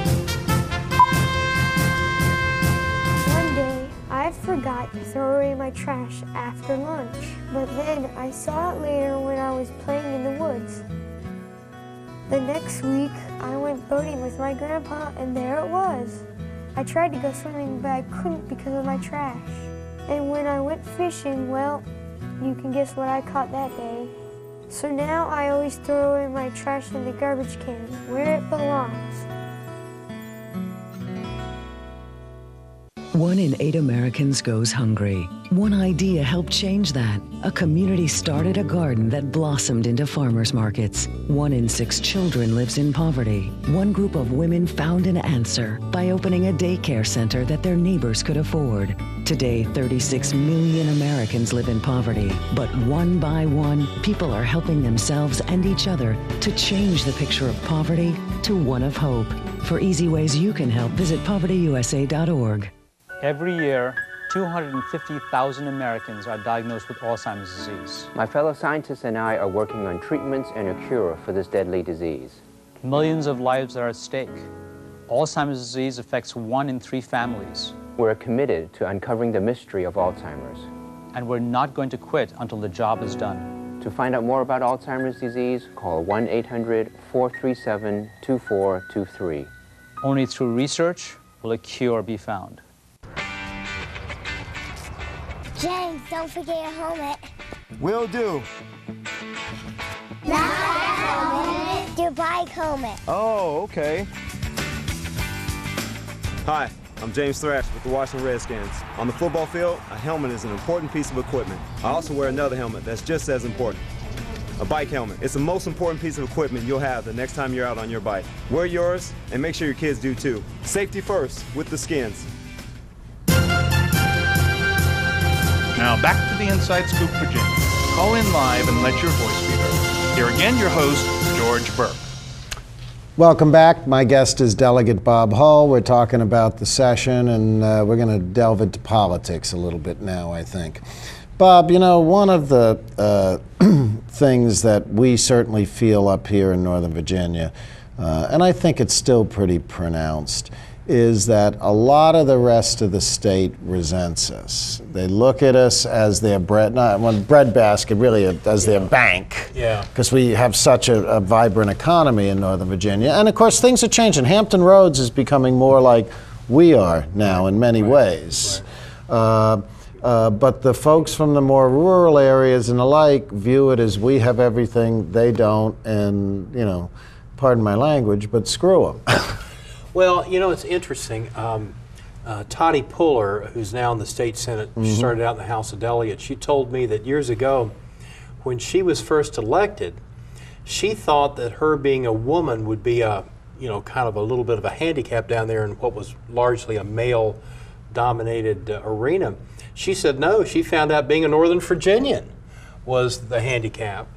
One day, I forgot to throw away my trash after lunch, but then I saw it later when I was playing in the woods. The next week, I went boating with my grandpa, and there it was. I tried to go swimming, but I couldn't because of my trash. And when I went fishing, well, You can guess what I caught that day. So now I always throw away my trash in the garbage can, where it belongs. 1 in 8 Americans goes hungry. One idea helped change that. A community started a garden that blossomed into farmers markets. 1 in 6 children lives in poverty. One group of women found an answer by opening a daycare center that their neighbors could afford. Today, 36 million Americans live in poverty, but one by one, people are helping themselves and each other to change the picture of poverty to one of hope. For easy ways you can help, visit povertyusa.org. Every year, 250,000 Americans are diagnosed with Alzheimer's disease. My fellow scientists and I are working on treatments and a cure for this deadly disease. Millions of lives are at stake. Alzheimer's disease affects 1 in 3 families. We're committed to uncovering the mystery of Alzheimer's. And we're not going to quit until the job is done. To find out more about Alzheimer's disease, call 1-800-437-2423. Only through research will a cure be found. James, don't forget your helmet. Will do. Not that helmet. Your bike helmet. Oh, okay. Hi, I'm James Thrash with the Washington Redskins. On the football field, a helmet is an important piece of equipment. I also wear another helmet that's just as important. A bike helmet. It's the most important piece of equipment you'll have the next time you're out on your bike. Wear yours and make sure your kids do too. Safety first with the Skins. Now back to the Inside Scoop, Virginia. Call in live and let your voice be heard. Here again, your host, George Burke. Welcome back. My guest is Delegate Bob Hull. We're talking about the session, and we're going to delve into politics a little bit now, I think. Bob, you know, one of the things that we certainly feel up here in Northern Virginia, and I think it's still pretty pronounced, is that a lot of the rest of the state resents us. They look at us as their breadbasket, really as their bank. Yeah. Because we have such a vibrant economy in Northern Virginia. And of course, things are changing. Hampton Roads is becoming more like we are now in many ways. But the folks from the more rural areas and the like view it as we have everything, they don't, and, you know, pardon my language, but screw them. Well, you know, it's interesting. Toddy Puller, who's now in the state Senate, she started out in the House of Delegates. She told me that years ago, when she was first elected, she thought that her being a woman would be a, you know, kind of a little bit of a handicap down there in what was largely a male-dominated arena. She said no. She found out being a Northern Virginian was the handicap.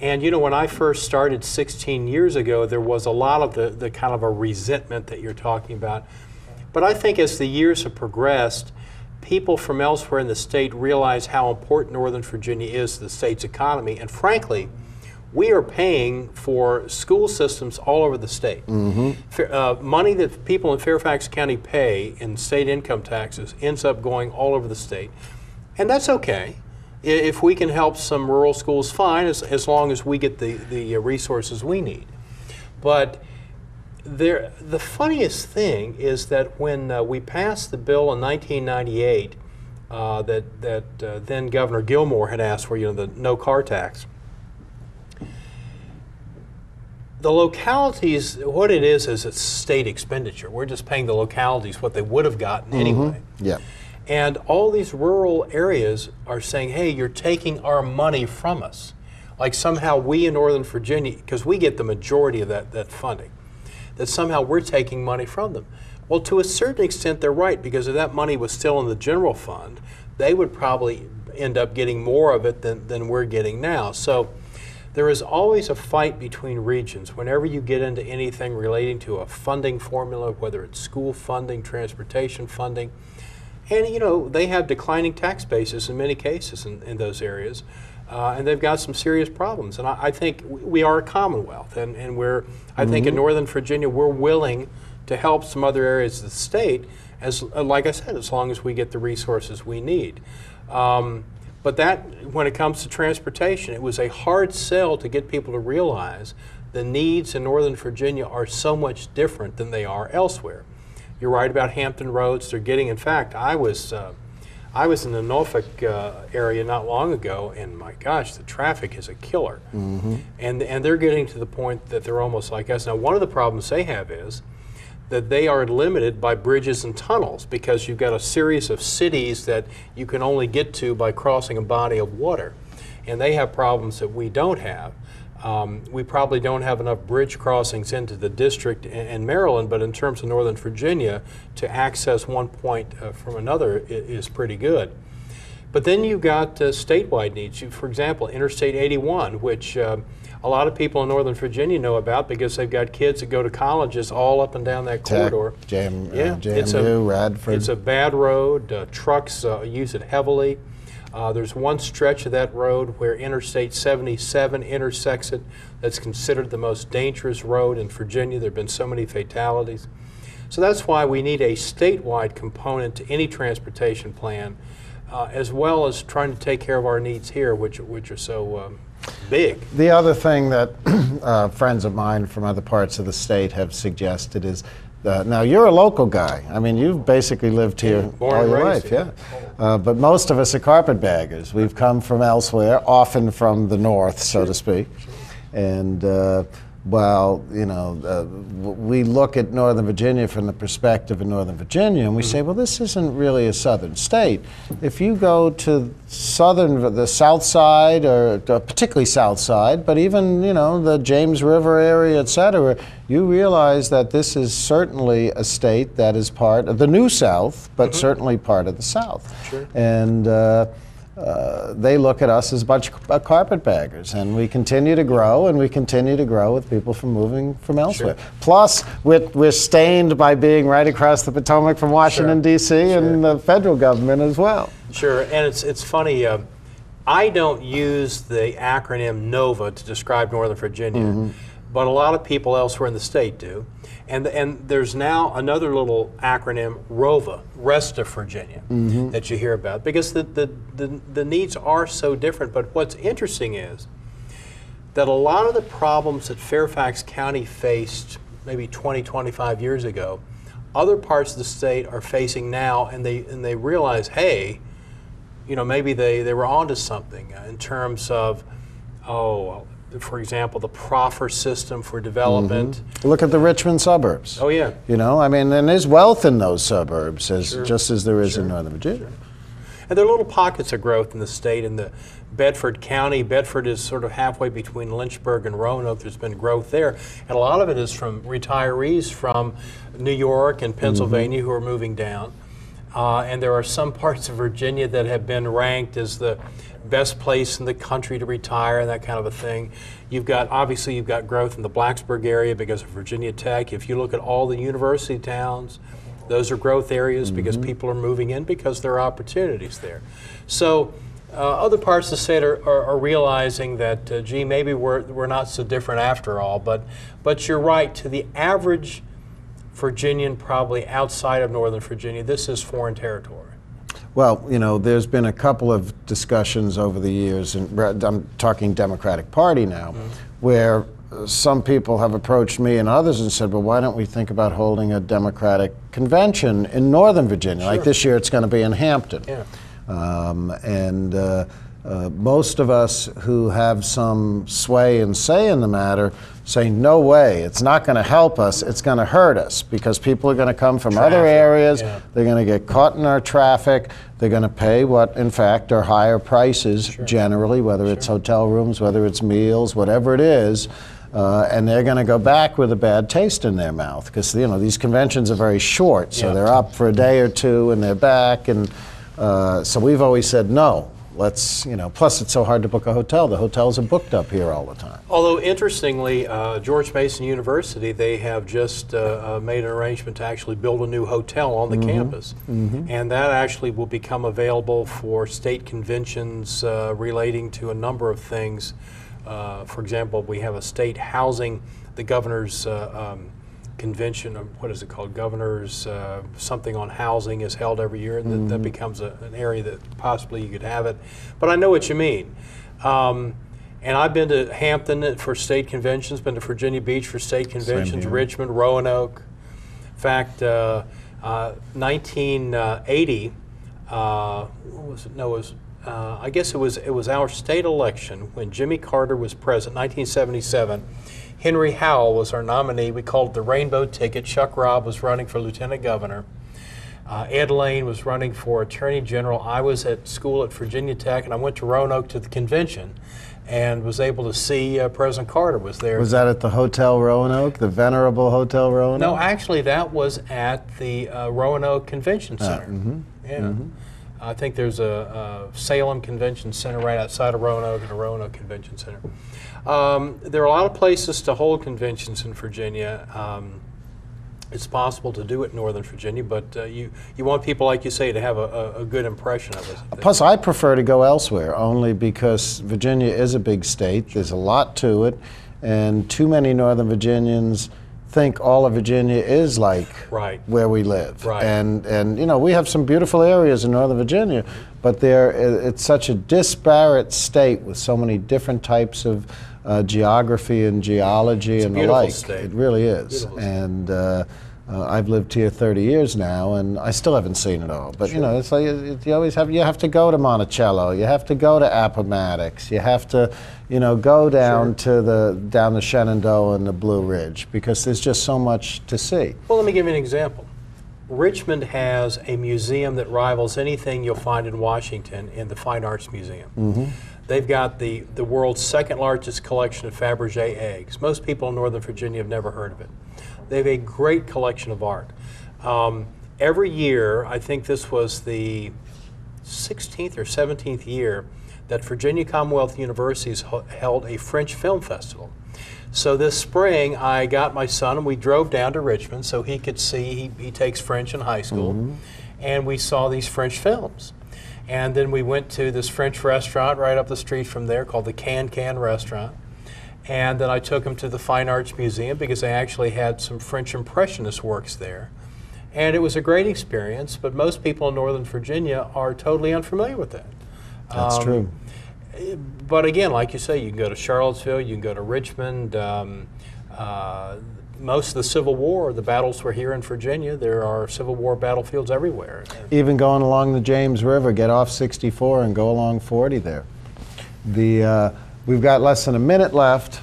And you know, when I first started 16 years ago, there was a lot of the kind of a resentment that you're talking about. But I think as the years have progressed, people from elsewhere in the state realize how important Northern Virginia is to the state's economy. And frankly, we are paying for school systems all over the state. Money that people in Fairfax County pay in state income taxes ends up going all over the state. And that's okay. If we can help some rural schools, fine, as long as we get the resources we need. But the funniest thing is that when we passed the bill in 1998 that then Governor Gilmore had asked for, you know, the no car tax, the localities, what it is it's state expenditure. We're just paying the localities what they would have gotten anyway. Yeah. And all these rural areas are saying, hey, you're taking our money from us. Like somehow we in Northern Virginia, because we get the majority of that funding, that somehow we're taking money from them. Well, to a certain extent, they're right, because if that money was still in the general fund, they would probably end up getting more of it than we're getting now. So there is always a fight between regions. Whenever you get into anything relating to a funding formula, whether it's school funding, transportation funding, and you know, they have declining tax bases in many cases in those areas, and they've got some serious problems. And I think we are a Commonwealth, and we're, I think in Northern Virginia, we're willing to help some other areas of the state, as like I said, as long as we get the resources we need. But that, when it comes to transportation, it was a hard sell to get people to realize the needs in Northern Virginia are so much different than they are elsewhere. You're right about Hampton Roads. They're getting, in fact, I was I was in the Norfolk area not long ago, and my gosh, the traffic is a killer. And they're getting to the point that they're almost like us. Now, one of the problems they have is that they are limited by bridges and tunnels, because you've got a series of cities that you can only get to by crossing a body of water. And they have problems that we don't have. We probably don't have enough bridge crossings into the district in Maryland, but in terms of Northern Virginia, to access one point from another is pretty good. But then you've got statewide needs. For example, Interstate 81, which a lot of people in Northern Virginia know about because they've got kids that go to colleges all up and down that corridor. JMU, Radford. It's a bad road. Trucks use it heavily. There's one stretch of that road where Interstate 77 intersects it. That's considered the most dangerous road in Virginia. There have been so many fatalities. So that's why we need a statewide component to any transportation plan, as well as trying to take care of our needs here, which are so big. The other thing that friends of mine from other parts of the state have suggested is, now you're a local guy. I mean, you've basically lived here all your life, but most of us are carpetbaggers. We've come from elsewhere, often from the north, so to speak. And well, you know, we look at Northern Virginia from the perspective of Northern Virginia, and we say, well, this isn't really a southern state. If you go to the south side, or particularly south side, but even, you know, the James River area, et cetera, you realize that this is certainly a state that is part of the New South, but certainly part of the South. And they look at us as a bunch of carpetbaggers, and we continue to grow, and we continue to grow with people from moving from elsewhere. Plus, we're stained by being right across the Potomac from Washington, D.C., and the federal government as well. And it's funny, I don't use the acronym NOVA to describe Northern Virginia, but a lot of people elsewhere in the state do. And there's now another little acronym, ROVA, Rest of Virginia, that you hear about, because the needs are so different. But what's interesting is that a lot of the problems that Fairfax County faced maybe 20, 25 years ago, other parts of the state are facing now, and they realize, hey, you know, maybe they were onto something in terms of, for example, the proffer system for development. Look at the Richmond suburbs. Oh, yeah. You know, I mean, and there's wealth in those suburbs, just as there is in Northern Virginia. And there are little pockets of growth in the state. In the Bedford County, Bedford is sort of halfway between Lynchburg and Roanoke. There's been growth there. And a lot of it is from retirees from New York and Pennsylvania who are moving down. And there are some parts of Virginia that have been ranked as the best place in the country to retire and that kind of a thing. Obviously you've got growth in the Blacksburg area because of Virginia Tech. If you look at all the university towns, those are growth areas because people are moving in because there are opportunities there. So other parts of the state are realizing that, gee, maybe we're not so different after all. But you're right, to the average Virginian, probably outside of Northern Virginia, this is foreign territory. Well, you know, there's been a couple of discussions over the years, and I'm talking Democratic Party now, where some people have approached me and others and said, well, why don't we think about holding a Democratic convention in Northern Virginia? Like this year it's going to be in Hampton. Most of us who have some sway and say in the matter say, no way, it's not going to help us, it's going to hurt us, because people are going to come from other areas, they're going to get caught in our traffic, they're going to pay what, in fact, are higher prices generally, whether it's hotel rooms, whether it's meals, whatever it is, and they're going to go back with a bad taste in their mouth, because, you know, these conventions are very short, so they're up for a day or two and they're back, and so we've always said no. Let's, you know, plus it's so hard to book a hotel. The hotels are booked up here all the time. Although, interestingly, George Mason University, they have just made an arrangement to actually build a new hotel on the campus. And that actually will become available for state conventions relating to a number of things. For example, we have a state housing, the governor's convention, of what is it called, governor's something on housing is held every year, and that becomes an area that possibly you could have it. But I know what you mean. And I've been to Hampton for state conventions, been to Virginia Beach for state conventions, Richmond, Roanoke. In fact, 1980, what was it? No, it was. I guess it was our state election when Jimmy Carter was president, 1977. Henry Howell was our nominee. We called it the Rainbow Ticket. Chuck Robb was running for lieutenant governor. Ed Lane was running for attorney general. I was at school at Virginia Tech, and I went to Roanoke to the convention and was able to see President Carter was there. Was that at the Hotel Roanoke, the venerable Hotel Roanoke? No, actually, that was at the Roanoke Convention Center. Yeah. I think there's a Salem Convention Center right outside of Roanoke and a Roanoke Convention Center. There are a lot of places to hold conventions in Virginia. It's possible to do it in Northern Virginia, but you want people, like you say, to have a good impression of it. Plus, I prefer to go elsewhere, only because Virginia is a big state. There's a lot to it, and too many Northern Virginians think all of Virginia is like where we live. Right. And you know, we have some beautiful areas in Northern Virginia, but it's such a disparate state with so many different types of geography and geology and the like. State. It really is. Beautiful and I've lived here 30 years now, and I still haven't seen it all. But you know, it's like you have to go to Monticello, you have to go to Appomattox, you have to, you know, go down to the Shenandoah and the Blue Ridge, because there's just so much to see. Well, let me give you an example. Richmond has a museum that rivals anything you'll find in Washington in the Fine Arts Museum. They've got the world's second largest collection of Fabergé eggs. Most people in Northern Virginia have never heard of it. They have a great collection of art. Every year, I think this was the 16th or 17th year, that Virginia Commonwealth Universities held a French Film Festival. So this spring, I got my son and we drove down to Richmond so he could see, he takes French in high school, and we saw these French films. And then we went to this French restaurant right up the street from there called the Can Restaurant. And then I took him to the Fine Arts Museum because they actually had some French Impressionist works there. And it was a great experience, but most people in Northern Virginia are totally unfamiliar with that. That's true. But again, like you say, you can go to Charlottesville, you can go to Richmond. Most of the Civil War, the battles were here in Virginia. There are Civil War battlefields everywhere. Even going along the James River, get off 64 and go along 40 there. We've got less than a minute left,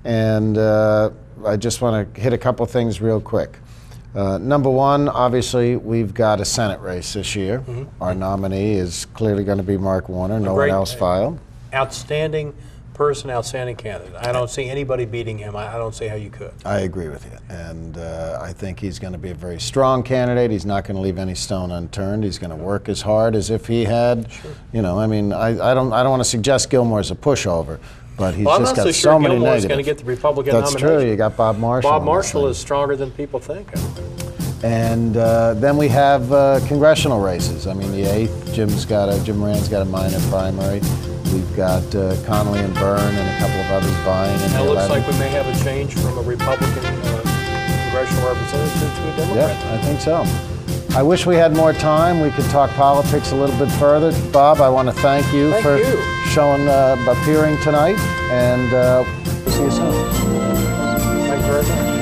and I just want to hit a couple things real quick. Number one, obviously, we've got a Senate race this year. Our nominee is clearly going to be Mark Warner. No one else filed. Outstanding person, outstanding candidate. I don't see anybody beating him. I don't see how you could. I agree with you, and I think he's going to be a very strong candidate. He's not going to leave any stone unturned. He's going to work as hard as if he had, you know. I mean, I don't want to suggest Gilmore's a pushover, but he's just got so many negatives. Gilmore's going to get the Republican nomination. That's true. You got Bob Marshall. Bob Marshall is stronger than people think. And then we have congressional races. I mean, the 8th, Jim Moran's got a minor primary. We've got Connolly and Byrne and a couple of others vying in the 11th. It looks like we may have a change from a Republican congressional representative to a Democrat. Yeah, I think so. I wish we had more time. We could talk politics a little bit further. Bob, I want to thank you for appearing tonight, and we'll see you soon. Thank you very much.